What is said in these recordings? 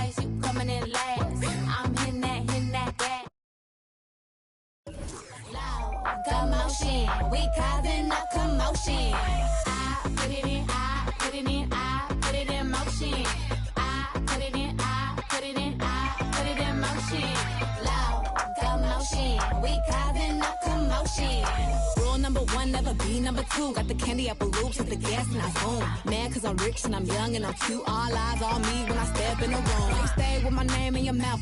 twice, you coming in last. I'm hitting that gas. Loud commotion, we causing a commotion. I put it in, I put it in, I put it in motion. I put it in, I put it in, I put it in motion. Loud commotion, we causing a commotion. Rule number one, never be number two. Got the candy apple loops, hit the gas and I boom. Mad cause I'm rich and I'm young and I'm cute. All eyes on me when I step in the room. Stay with my name in your mouth.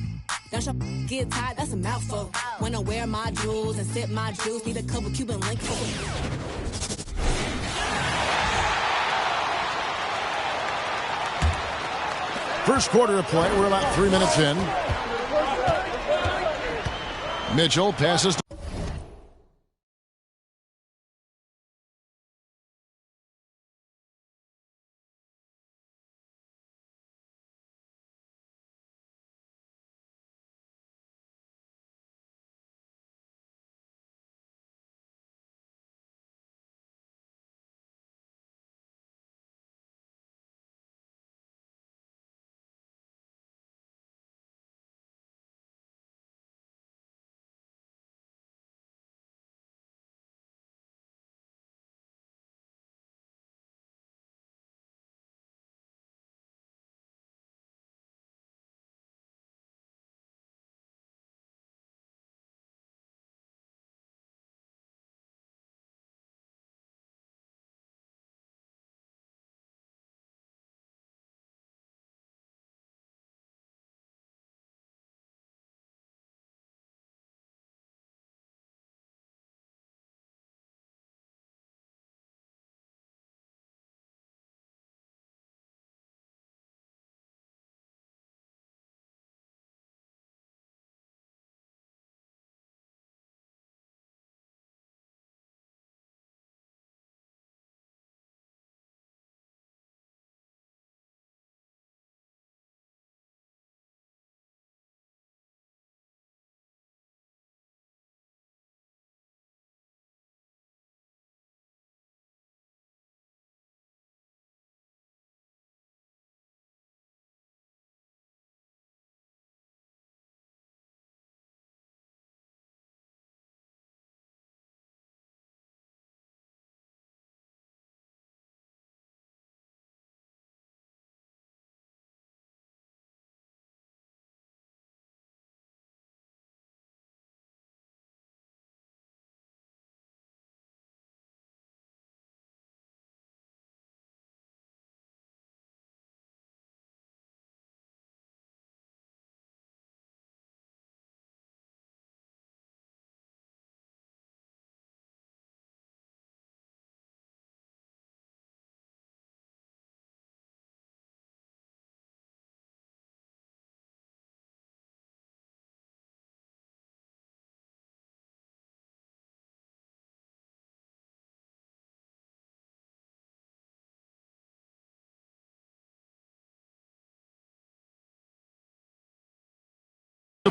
Don't your get tired, that's a mouthful. When I wear my jewels and sip my juice, need a couple Cuban links. First quarter of play, we're about 3 minutes in. Mitchell passes to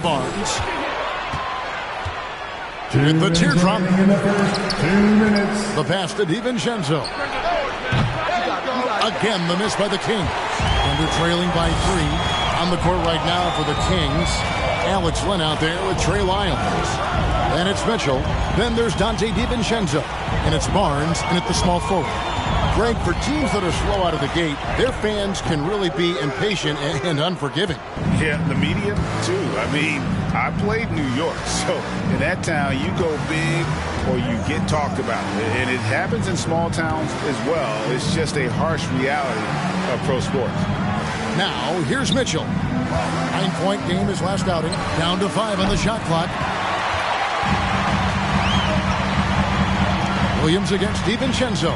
Barnes. In the teardrop. 2 minutes. The pass to DiVincenzo. Again, the miss by the Kings. And they're trailing by 3. On the court right now for the Kings. Alex Len out there with Trey Lyles. And it's Mitchell. Then there's Donte DiVincenzo. And it's Barnes and at the small forward. Greg, for teams that are slow out of the gate, their fans can really be impatient and unforgiving. Yeah, the media, too. I mean, I played New York, so in that town, you go big or you get talked about. And it happens in small towns as well. It's just a harsh reality of pro sports. Now, here's Mitchell. 9-point game his last outing. Down to 5 on the shot clock. Williams against DiVincenzo.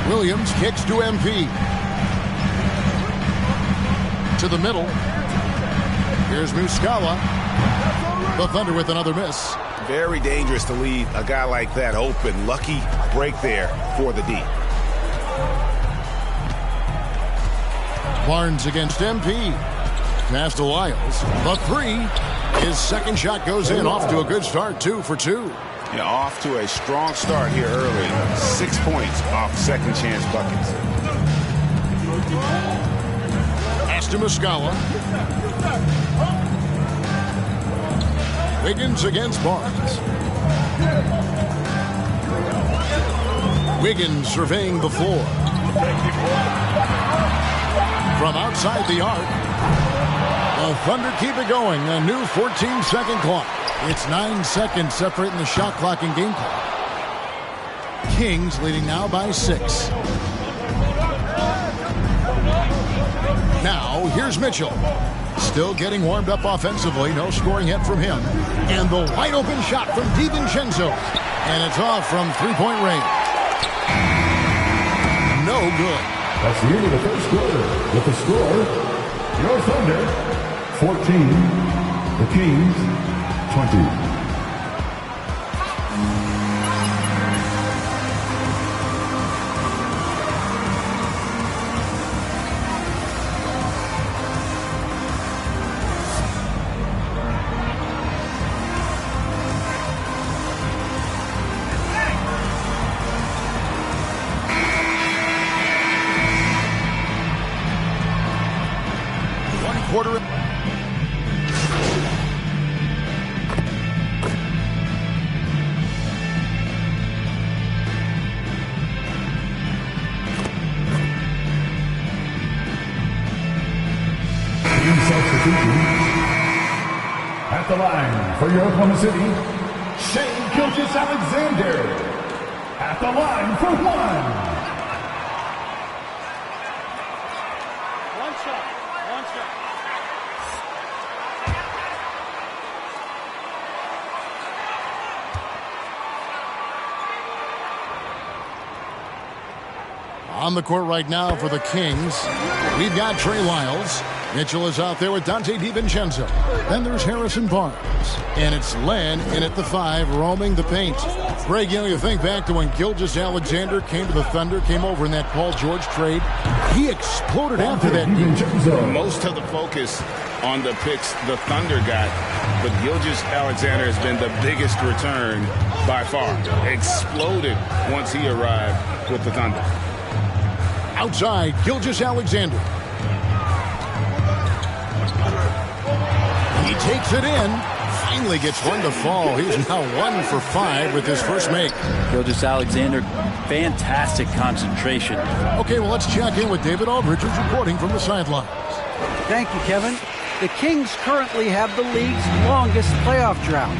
Williams kicks to MP. To the middle. Here's Muscala. The Thunder with another miss. Very dangerous to leave a guy like that open. Lucky break there for the D. Barnes against MP. Pass to Lyles. The 3. His second shot goes in. Off to a good start. 2 for 2. Yeah, off to a strong start here early. 6 points off second chance buckets. Pass to Muscala. Wiggins against Barnes. Wiggins surveying the floor. From outside the arc. The Thunder keep it going. A new 14-second clock. It's 9 seconds separating the shot clock and game clock. Kings leading now by 6. Now, here's Mitchell. Still getting warmed up offensively. No scoring yet from him. And the wide open shot from DiVincenzo. And it's off from three-point range. No good. That's the end of the first quarter. With the score, your Thunder 14, the Kings 20. Quarter. Substitution. At the line for your Oklahoma City, Shai Gilgeous-Alexander. At the line for one. One shot. On the court right now for the Kings, we've got Trey Lyles. Mitchell is out there with Donte DiVincenzo. Then there's Harrison Barnes. And it's Len in at the 5, roaming the paint. Greg, you think back to when Gilgeous-Alexander came to the Thunder, came over in that Paul George trade. He exploded after that. Most of the focus on the picks the Thunder got, but Gilgeous-Alexander has been the biggest return by far. Exploded once he arrived with the Thunder. Outside, Gilgeous-Alexander. He takes it in. Finally gets one to fall. He's now 1 for 5 with his first make. Gilgeous-Alexander, fantastic concentration. Okay, well, let's check in with David Aldridge, who's reporting from the sidelines. Thank you, Kevin. The Kings currently have the league's longest playoff drought.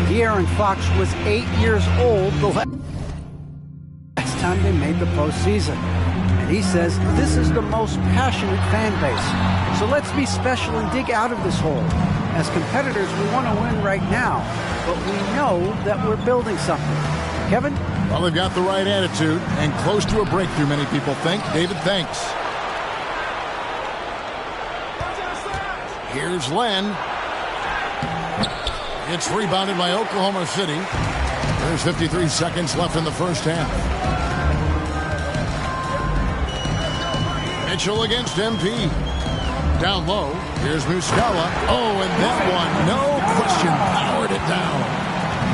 De'Aaron Fox was 8 years old the last time they made the postseason. And he says this is the most passionate fan base. So let's be special and dig out of this hole. As competitors, we want to win right now, but we know that we're building something. Kevin? Well, they've got the right attitude and close to a breakthrough, many people think. David, thanks. Here's Len. It's rebounded by Oklahoma City. There's 53 seconds left in the first half. Mitchell against MP. Down low. Here's Muscala. Oh, and that one, no question, powered it down.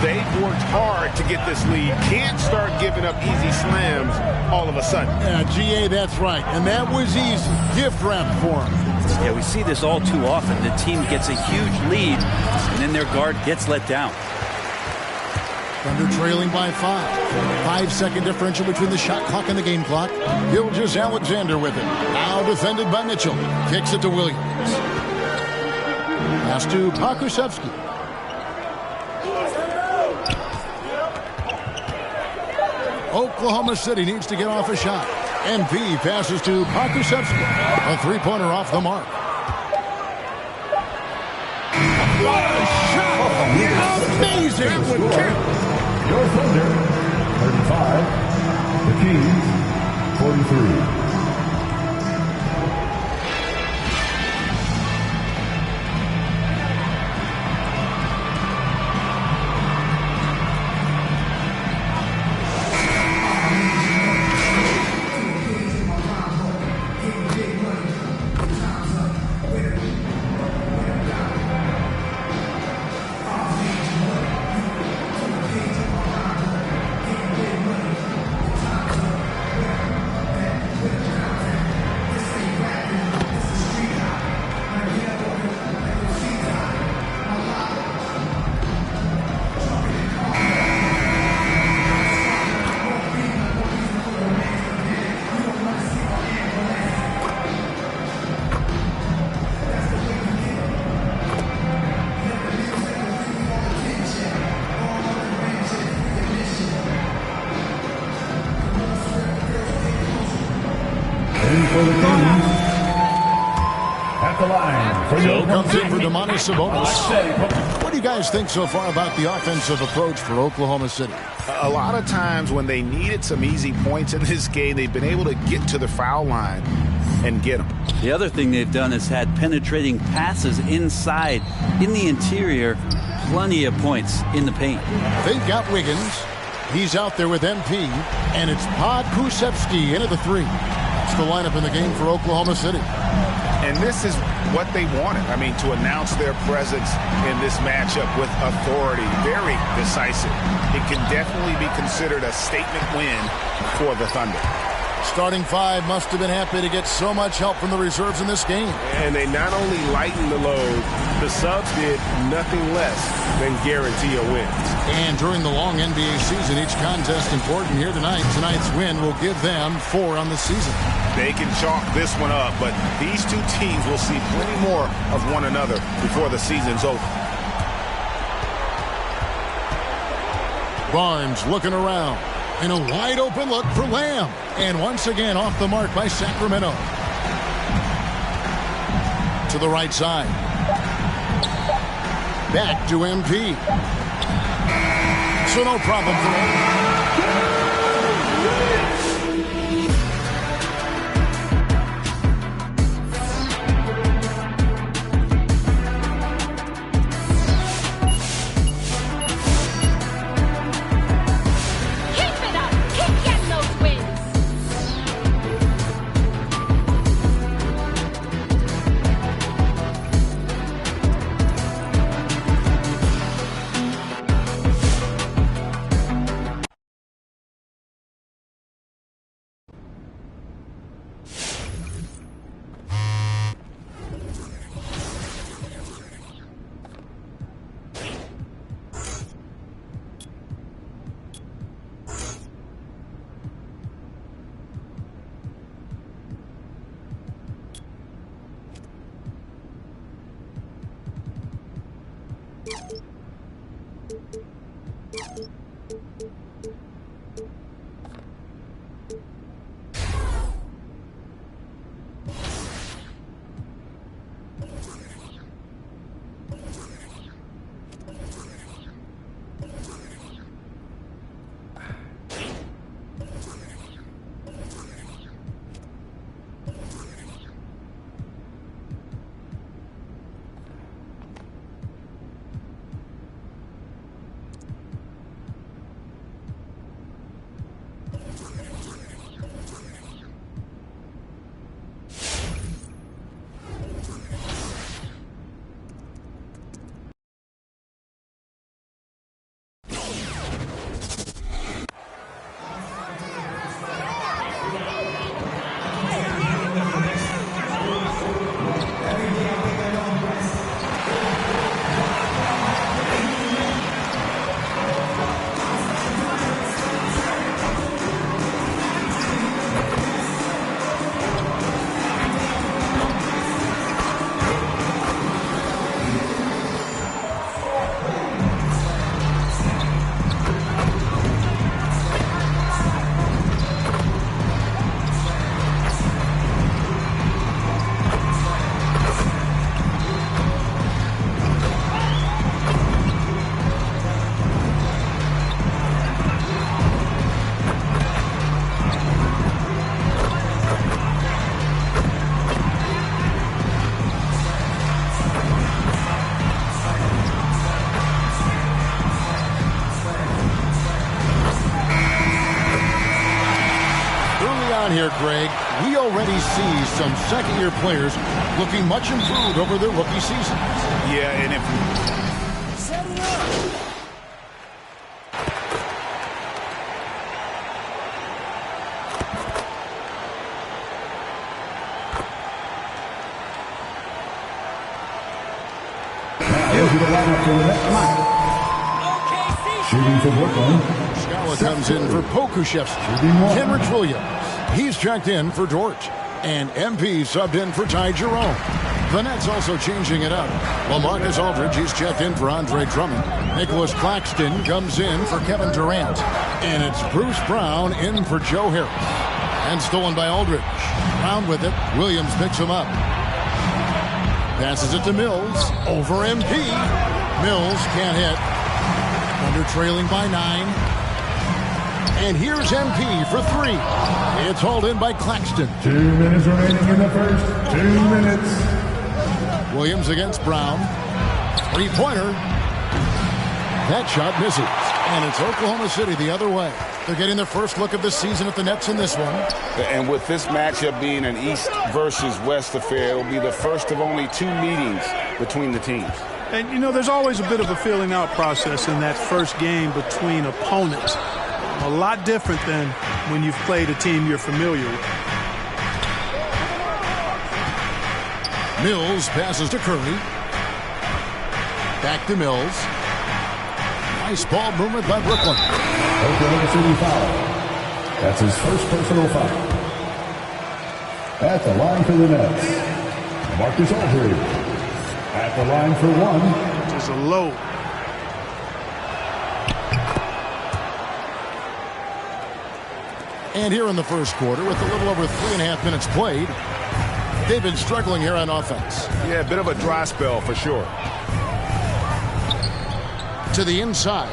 They've worked hard to get this lead. Can't start giving up easy slams all of a sudden. Yeah, GA, that's right. And that was easy. Gift wrap for him. Yeah, we see this all too often. The team gets a huge lead, and then their guard gets let down. Thunder trailing by 5. 5-second differential between the shot clock and the game clock. Gilgeous-Alexander with it. Now defended by Mitchell. Kicks it to Williams. Pass to Pokusevski. Oklahoma City needs to get off a shot. MP passes to Pokusevski. A three-pointer off the mark. What a shot! Amazing! Your Thunder 35, the Kings 43. for your So comes in for opponent, Domantas Sabonis. What do you guys think so far about the offensive approach for Oklahoma City? A lot of times when they needed some easy points in this game, they've been able to get to the foul line and get them. The other thing they've done is had penetrating passes inside, in the interior, plenty of points in the paint. They've got Wiggins. He's out there with MP, and it's Pokusevski into the three. That's the lineup in the game for Oklahoma City. And this is what they wanted. I mean, to announce their presence in this matchup with authority, very decisive. It can definitely be considered a statement win for the Thunder. Starting five must have been happy to get so much help from the reserves in this game. And they not only lightened the load, the subs did nothing less than guarantee a win. And during the long NBA season, each contest important here tonight. Tonight's win will give them 4 on the season. They can chalk this one up, but these two teams will see plenty more of one another before the season's over. Barnes looking around. And a wide open look for Lamb. And once again off the mark by Sacramento. To the right side. Back to MP. So no problem for him. Here, Greg, we already see some second-year players looking much improved over their rookie seasons. Yeah, and if Set it up. Into the lineup for the next night. Shooting for Brooklyn. Scala comes in for Pokusevski. Kenrich Williams. He's checked in for Dort. And MP subbed in for Ty Jerome. The Nets also changing it up. LaMarcus Aldridge, he's checked in for Andre Drummond. Nicholas Claxton comes in for Kevin Durant. And it's Bruce Brown in for Joe Harris. And stolen by Aldridge. Brown with it. Williams picks him up. Passes it to Mills. Over MP. Mills can't hit. Thunder trailing by 9. And here's MP for 3. It's hauled in by Claxton. 2 minutes remaining in the first. 2 minutes. Williams against Brown. 3-pointer. That shot misses. And it's Oklahoma City the other way. They're getting their first look of the season at the Nets in this one. And with this matchup being an East versus West affair, it will be the first of only 2 meetings between the teams. And, you know, there's always a bit of a feeling out process in that first game between opponents. A lot different than when you've played a team you're familiar with. Mills passes to Curry. Back to Mills. Nice ball movement by Brooklyn. Oklahoma City foul. That's his first personal foul. At the line for the Nets, Marcus Aldridge. At the line for 1. Just a low. And here in the first quarter, with a little over 3.5 minutes played, they've been struggling here on offense. Yeah, a bit of a dry spell for sure. To the inside.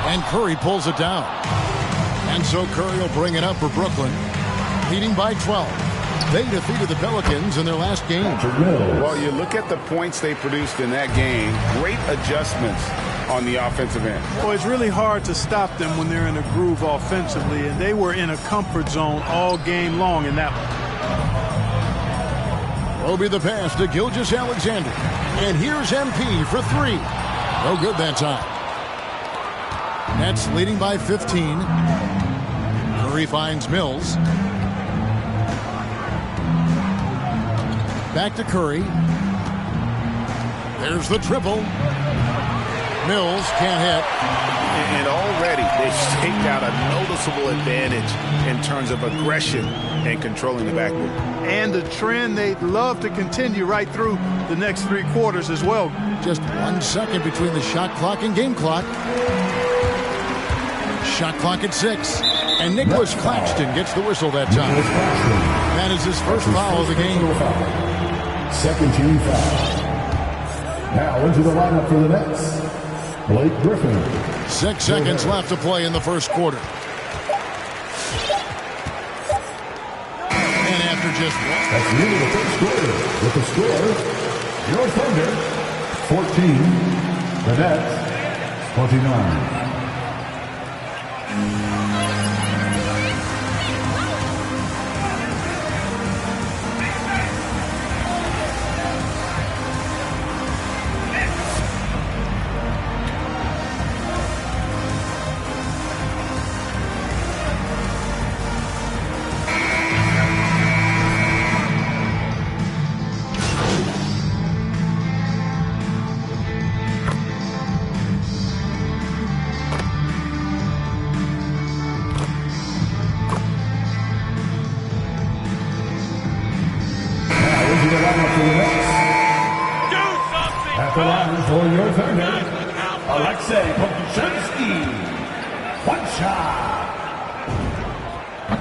And Curry pulls it down. And so Curry will bring it up for Brooklyn, leading by 12. They defeated the Pelicans in their last game. Well, you look at the points they produced in that game, great adjustments on the offensive end. Well, it's really hard to stop them when they're in a groove offensively, and they were in a comfort zone all game long in that one. Will be the pass to Gilgeous-Alexander. And here's MP for 3. No good that time. Nets leading by 15. Curry finds Mills. Back to Curry. There's the triple. Mills can't hit. And already they've staked out a noticeable advantage in terms of aggression and controlling the backboard. And the trend they'd love to continue right through the next 3 quarters as well. Just 1 second between the shot clock and game clock. Shot clock at 6. And Nicholas Claxton gets the whistle that time. That is his first foul of the game. Second team foul. Now into the lineup for the Nets, Blake Griffin. 6 seconds left to play in the first quarter. And after just one. That's the end of the first quarter. With the score, your Thunder 14, the Nets 29. At the line for your Thunder, Alexei Pokusevski. One shot.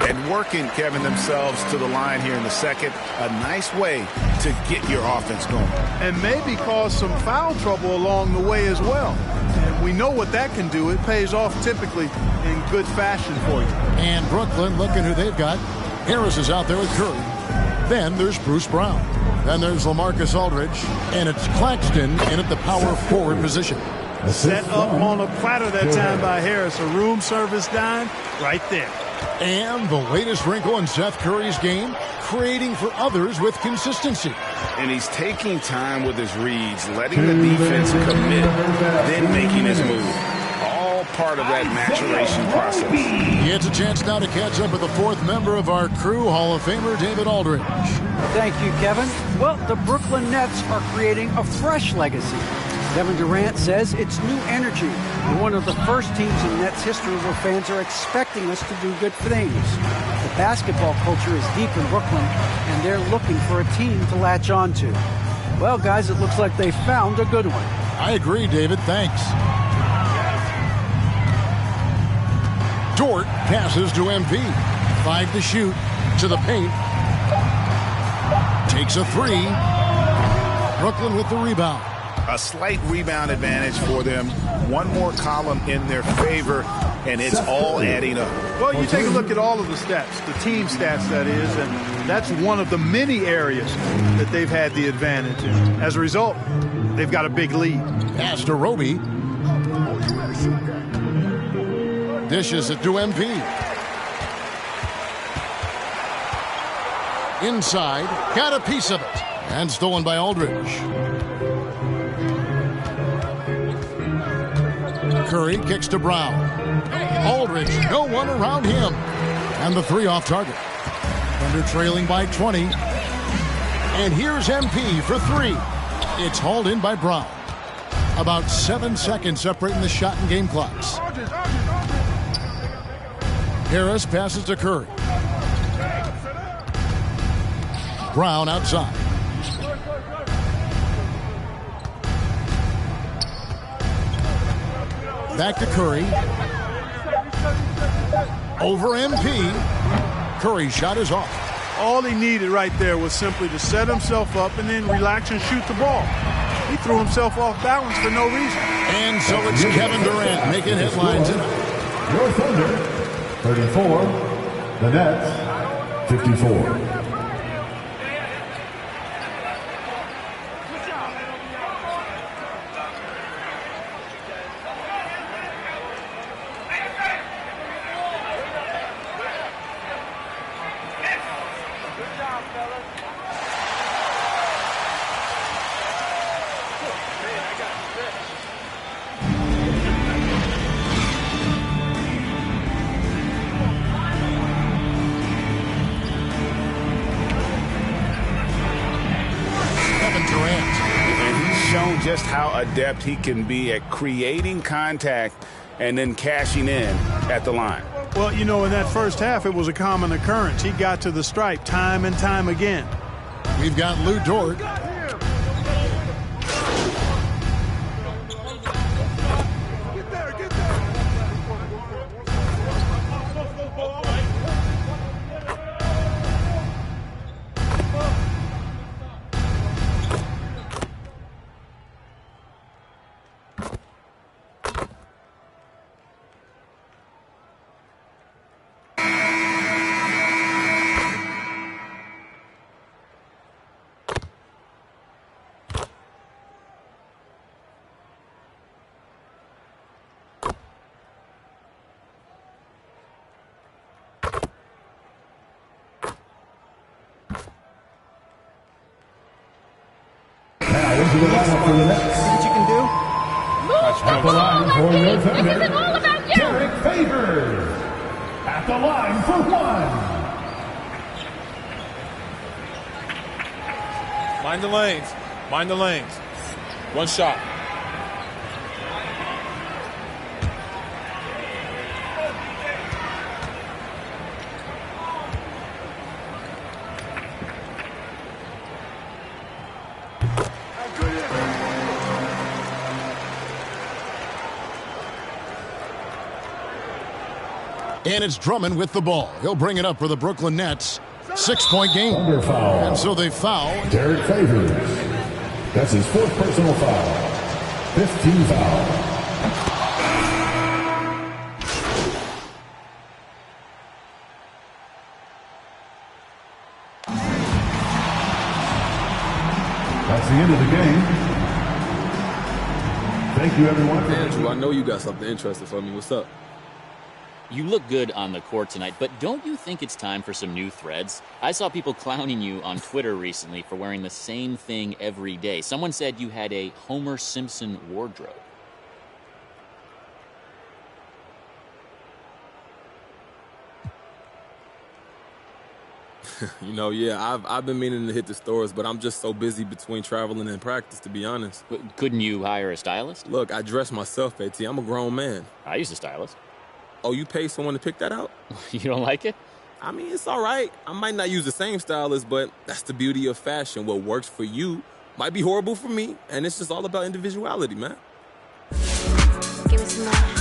And working, Kevin, themselves to the line here in the second. A nice way to get your offense going. And maybe cause some foul trouble along the way as well. And we know what that can do. It pays off typically in good fashion for you. And Brooklyn, looking who they've got. Harris is out there with Curry. Then there's Bruce Brown. Then there's LaMarcus Aldridge. And it's Claxton in at the power forward position. Set up on a platter that time by Harris. A room service dime right there. And the latest wrinkle in Seth Curry's game, creating for others with consistency. And he's taking time with his reads, letting the defense commit, then making his move. All part of that maturation process. He gets a chance now to catch up with the 4th member of our crew, Hall of Famer David Aldridge. Thank you, Kevin. Well, the Brooklyn Nets are creating a fresh legacy. Kevin Durant says it's new energy. We're one of the first teams in Nets history where fans are expecting us to do good things. The basketball culture is deep in Brooklyn, and they're looking for a team to latch on to. Well, guys, it looks like they found a good one. I agree, David. Thanks. Dort passes to MP. 5 to shoot. To the paint. makes a three. Brooklyn with the rebound. A slight rebound advantage for them. One more column in their favor, and it's all adding up. Well, you take a look at all of the stats, the team stats, that is, and that's one of the many areas that they've had the advantage. And as a result, they've got a big lead. Pass to Roby. Dishes it to MP. Inside, got a piece of it, and stolen by Aldridge. Curry kicks to Brown. Aldridge, no one around him. And the three off target. Thunder trailing by 20. And here's MP for three. It's hauled in by Brown. About 7 seconds separating the shot and game clocks. Harris passes to Curry. Brown outside. Back to Curry. Over MP. Curry's shot is off. All he needed right there was simply to set himself up and then relax and shoot the ball. He threw himself off balance for no reason. And so it's Kevin Durant making headlines. Your Thunder, 34. The Nets, 54. Just how adept he can be at creating contact and then cashing in at the line. Well, you know, in that first half, it was a common occurrence. He got to the stripe time and time again. We've got Lou Dort. To the lineup for the Nets. See what you can do? At the line for your Thunder, This is all about you. Derek Favors. At the line for one. Mind the lanes. Mind the lanes. One shot. And it's Drummond with the ball. He'll bring it up for the Brooklyn Nets. 6-point game. Under foul. And so they foul. Derek Favors. That's his fourth personal foul. 15 foul. That's the end of the game. Thank you, everyone. Andrew, I know you got something interesting for me. What's up? You look good on the court tonight, but don't you think it's time for some new threads? I saw people clowning you on Twitter recently for wearing the same thing every day. Someone said you had a Homer Simpson wardrobe. You know, yeah, I've been meaning to hit the stores, but I'm just so busy between traveling and practice, to be honest. But couldn't you hire a stylist? Look, I dress myself, AT. I'm a grown man. I use a stylist. Oh, you pay someone to pick that out? You don't like it? I mean, it's all right. I might not use the same stylist, but that's the beauty of fashion. What works for you might be horrible for me, and it's just all about individuality, man. Give me some more.